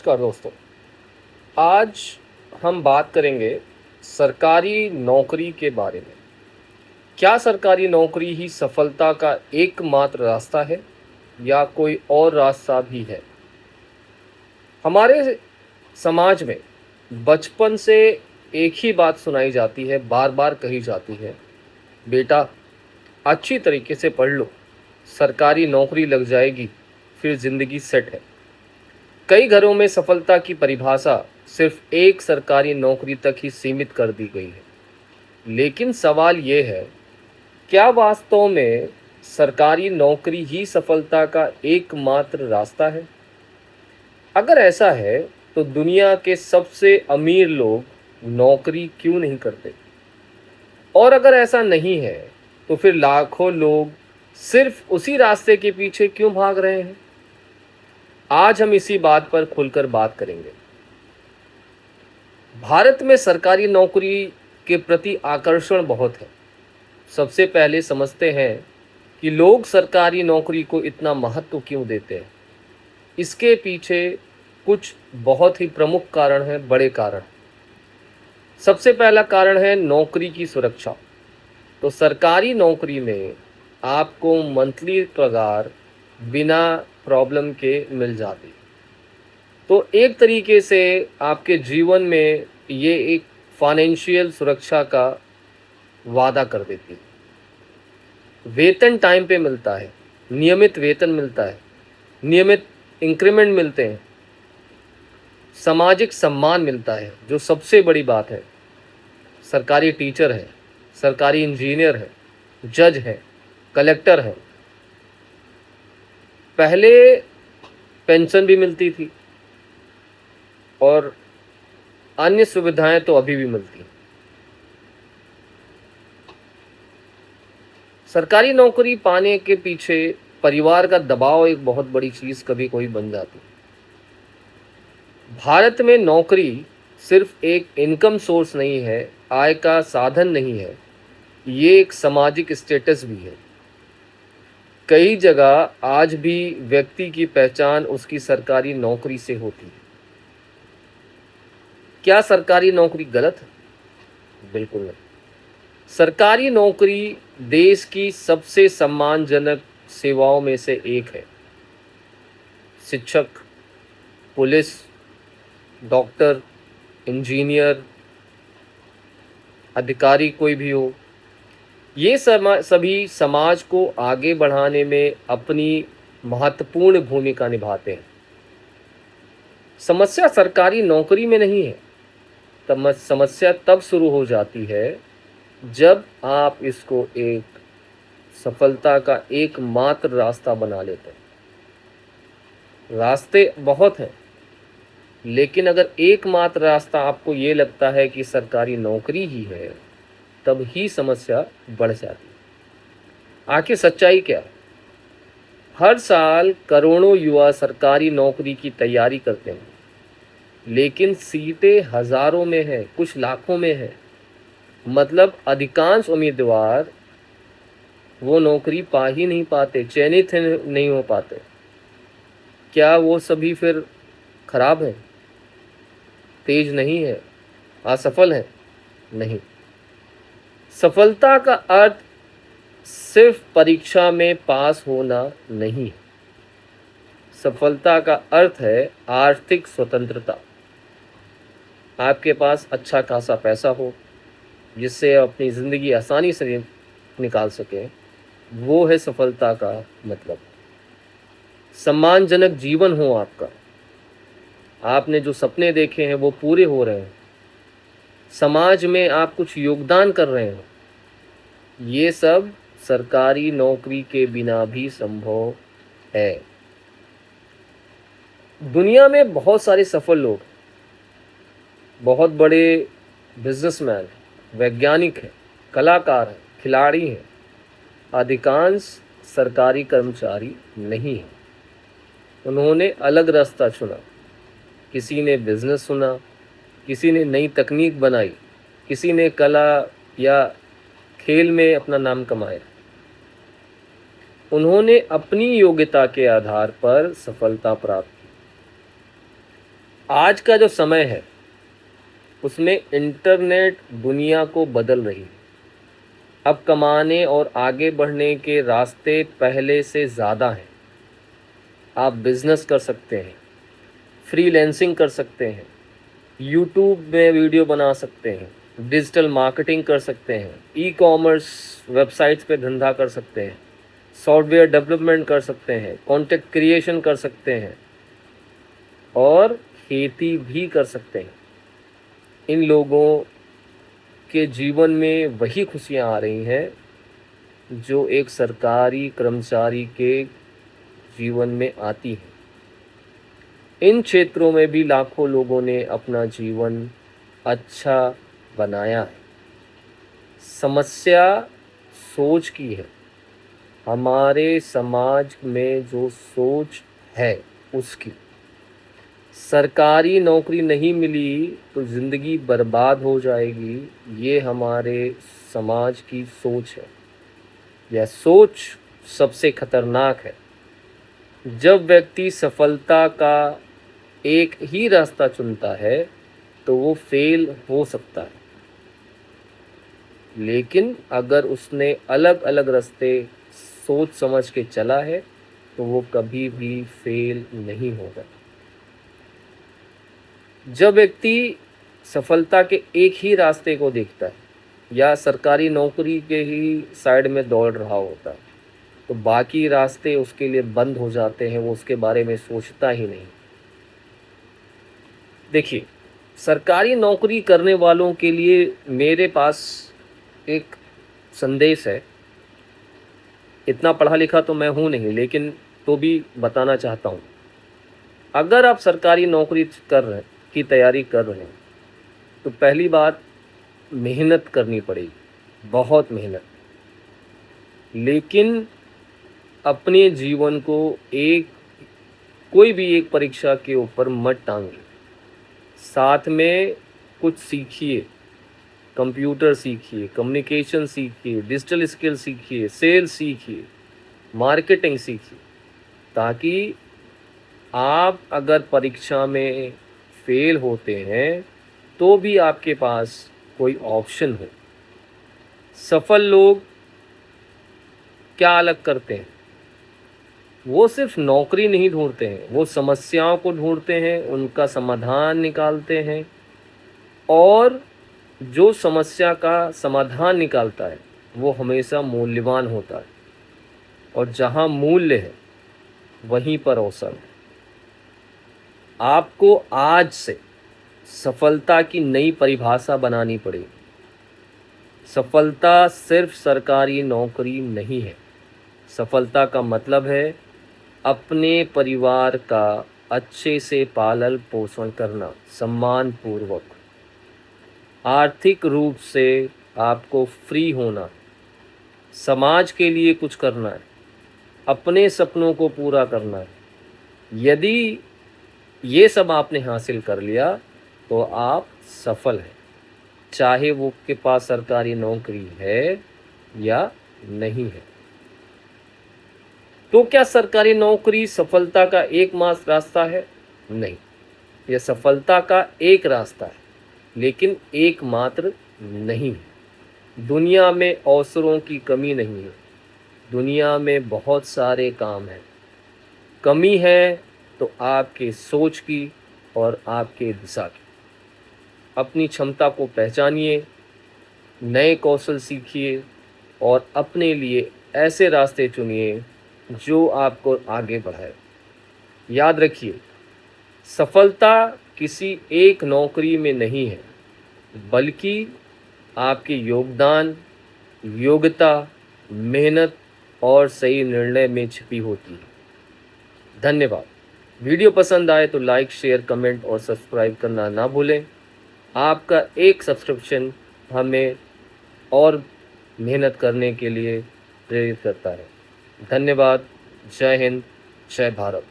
नमस्कार दोस्तों। आज हम बात करेंगे सरकारी नौकरी के बारे में। क्या सरकारी नौकरी ही सफलता का एकमात्र रास्ता है या कोई और रास्ता भी है? हमारे समाज में बचपन से एक ही बात सुनाई जाती है, बार-बार कही जाती है, बेटा अच्छी तरीके से पढ़ लो, सरकारी नौकरी लग जाएगी, फिर ज़िंदगी सेट है। कई घरों में सफलता की परिभाषा सिर्फ एक सरकारी नौकरी तक ही सीमित कर दी गई है। लेकिन सवाल ये है, क्या वास्तव में सरकारी नौकरी ही सफलता का एकमात्र रास्ता है? अगर ऐसा है, तो दुनिया के सबसे अमीर लोग नौकरी क्यों नहीं करते? और अगर ऐसा नहीं है, तो फिर लाखों लोग सिर्फ उसी रास्ते के पीछे क्यों भाग रहे हैं? आज हम इसी बात पर खुलकर बात करेंगे। भारत में सरकारी नौकरी के प्रति आकर्षण बहुत है। सबसे पहले समझते हैं कि लोग सरकारी नौकरी को इतना महत्व क्यों देते हैं। इसके पीछे कुछ बहुत ही प्रमुख कारण हैं, बड़े कारण। सबसे पहला कारण है नौकरी की सुरक्षा। तो सरकारी नौकरी में आपको मंथली पगार बिना प्रॉब्लम के मिल जाती है। तो एक तरीके से आपके जीवन में ये एक फाइनेंशियल सुरक्षा का वादा कर देती है। वेतन टाइम पे मिलता है, नियमित वेतन मिलता है, नियमित इंक्रीमेंट मिलते हैं, सामाजिक सम्मान मिलता है, जो सबसे बड़ी बात है। सरकारी टीचर है, सरकारी इंजीनियर है, जज है, कलेक्टर है। पहले पेंशन भी मिलती थी और अन्य सुविधाएं तो अभी भी मिलती हैं। सरकारी नौकरी पाने के पीछे परिवार का दबाव एक बहुत बड़ी चीज़ कभी कोई बन जाती है। भारत में नौकरी सिर्फ एक इनकम सोर्स नहीं है, आय का साधन नहीं है, ये एक सामाजिक स्टेटस भी है। कई जगह आज भी व्यक्ति की पहचान उसकी सरकारी नौकरी से होती है। क्या सरकारी नौकरी गलत है? बिल्कुल नहीं। सरकारी नौकरी देश की सबसे सम्मानजनक सेवाओं में से एक है। शिक्षक, पुलिस, डॉक्टर, इंजीनियर, अधिकारी कोई भी हो, ये सभी समाज को आगे बढ़ाने में अपनी महत्वपूर्ण भूमिका निभाते हैं। समस्या सरकारी नौकरी में नहीं है, समस्या तब शुरू हो जाती है जब आप इसको एक सफलता का एकमात्र रास्ता बना लेते हैं। रास्ते बहुत हैं, लेकिन अगर एकमात्र रास्ता आपको ये लगता है कि सरकारी नौकरी ही है, तब ही समस्या बढ़ जाती है। आखिर सच्चाई क्या है? हर साल करोड़ों युवा सरकारी नौकरी की तैयारी करते हैं, लेकिन सीटें हज़ारों में हैं, कुछ लाखों में हैं। मतलब अधिकांश उम्मीदवार वो नौकरी पा ही नहीं पाते, चयनित नहीं हो पाते। क्या वो सभी फिर खराब हैं, तेज नहीं है, असफल हैं? नहीं। सफलता का अर्थ सिर्फ परीक्षा में पास होना नहीं है। सफलता का अर्थ है आर्थिक स्वतंत्रता। आपके पास अच्छा खासा पैसा हो, जिससे अपनी ज़िंदगी आसानी से निकाल सकें, वो है सफलता का मतलब। सम्मानजनक जीवन हो आपका, आपने जो सपने देखे हैं वो पूरे हो रहे हैं, समाज में आप कुछ योगदान कर रहे हो, ये सब सरकारी नौकरी के बिना भी संभव है। दुनिया में बहुत सारे सफल लोग, बहुत बड़े बिजनेसमैन, वैज्ञानिक हैं, कलाकार हैं, खिलाड़ी हैं। अधिकांश सरकारी कर्मचारी नहीं हैं। उन्होंने अलग रास्ता चुना। किसी ने बिजनेस चुना, किसी ने नई तकनीक बनाई, किसी ने कला या खेल में अपना नाम कमाया। उन्होंने अपनी योग्यता के आधार पर सफलता प्राप्त की। आज का जो समय है उसमें इंटरनेट दुनिया को बदल रही है। अब कमाने और आगे बढ़ने के रास्ते पहले से ज़्यादा हैं। आप बिजनेस कर सकते हैं, फ्रीलैंसिंग कर सकते हैं, यूट्यूब में वीडियो बना सकते हैं, डिजिटल मार्केटिंग कर सकते हैं, ई कॉमर्स वेबसाइट्स पे धंधा कर सकते हैं, सॉफ्टवेयर डेवलपमेंट कर सकते हैं, कंटेंट क्रिएशन कर सकते हैं और खेती भी कर सकते हैं। इन लोगों के जीवन में वही खुशियाँ आ रही हैं जो एक सरकारी कर्मचारी के जीवन में आती हैं। इन क्षेत्रों में भी लाखों लोगों ने अपना जीवन अच्छा बनाया है। समस्या सोच की है। हमारे समाज में जो सोच है उसकी। सरकारी नौकरी नहीं मिली तो ज़िंदगी बर्बाद हो जाएगी, ये हमारे समाज की सोच है। यह सोच सबसे खतरनाक है। जब व्यक्ति सफलता का एक ही रास्ता चुनता है तो वो फेल हो सकता है, लेकिन अगर उसने अलग अलग रास्ते सोच समझ के चला है तो वो कभी भी फेल नहीं होगा। जब व्यक्ति सफलता के एक ही रास्ते को देखता है या सरकारी नौकरी के ही साइड में दौड़ रहा होता है तो बाकी रास्ते उसके लिए बंद हो जाते हैं, वो उसके बारे में सोचता ही नहीं। देखिए, सरकारी नौकरी करने वालों के लिए मेरे पास एक संदेश है। इतना पढ़ा लिखा तो मैं हूँ नहीं, लेकिन तो भी बताना चाहता हूँ। अगर आप सरकारी नौकरी की तैयारी कर रहे हैं तो पहली बात, मेहनत करनी पड़ेगी, बहुत मेहनत। लेकिन अपने जीवन को कोई भी एक परीक्षा के ऊपर मत टांगिए। साथ में कुछ सीखिए, कंप्यूटर सीखिए, कम्युनिकेशन सीखिए, डिजिटल स्किल सीखिए, सेल्स सीखिए, मार्केटिंग सीखिए, ताकि आप अगर परीक्षा में फेल होते हैं तो भी आपके पास कोई ऑप्शन हो। सफल लोग क्या अलग करते हैं? वो सिर्फ नौकरी नहीं ढूंढते हैं, वो समस्याओं को ढूंढते हैं, उनका समाधान निकालते हैं और जो समस्या का समाधान निकालता है वो हमेशा मूल्यवान होता है। और जहाँ मूल्य है वहीं पर अवसर है। आपको आज से सफलता की नई परिभाषा बनानी पड़ेगी। सफलता सिर्फ सरकारी नौकरी नहीं है। सफलता का मतलब है अपने परिवार का अच्छे से पालन पोषण करना, सम्मान पूर्वक। आर्थिक रूप से आपको फ्री होना, समाज के लिए कुछ करना है, अपने सपनों को पूरा करना है। यदि ये सब आपने हासिल कर लिया तो आप सफल हैं, चाहे वो के पास सरकारी नौकरी है या नहीं है। तो क्या सरकारी नौकरी सफलता का एकमात्र रास्ता है? नहीं, यह सफलता का एक रास्ता है, लेकिन एकमात्र नहीं है। दुनिया में अवसरों की कमी नहीं है। दुनिया में बहुत सारे काम हैं। कमी है तो आपके सोच की और आपके दिशा की। अपनी क्षमता को पहचानिए, नए कौशल सीखिए और अपने लिए ऐसे रास्ते चुनिए जो आपको आगे बढ़ाए। याद रखिए, सफलता किसी एक नौकरी में नहीं है, बल्कि आपके योगदान, योग्यता, मेहनत और सही निर्णय में छिपी होती है। धन्यवाद। वीडियो पसंद आए तो लाइक, शेयर, कमेंट और सब्सक्राइब करना ना भूलें। आपका एक सब्सक्रिप्शन हमें और मेहनत करने के लिए प्रेरित करता है। धन्यवाद। जय हिंद, जय भारत।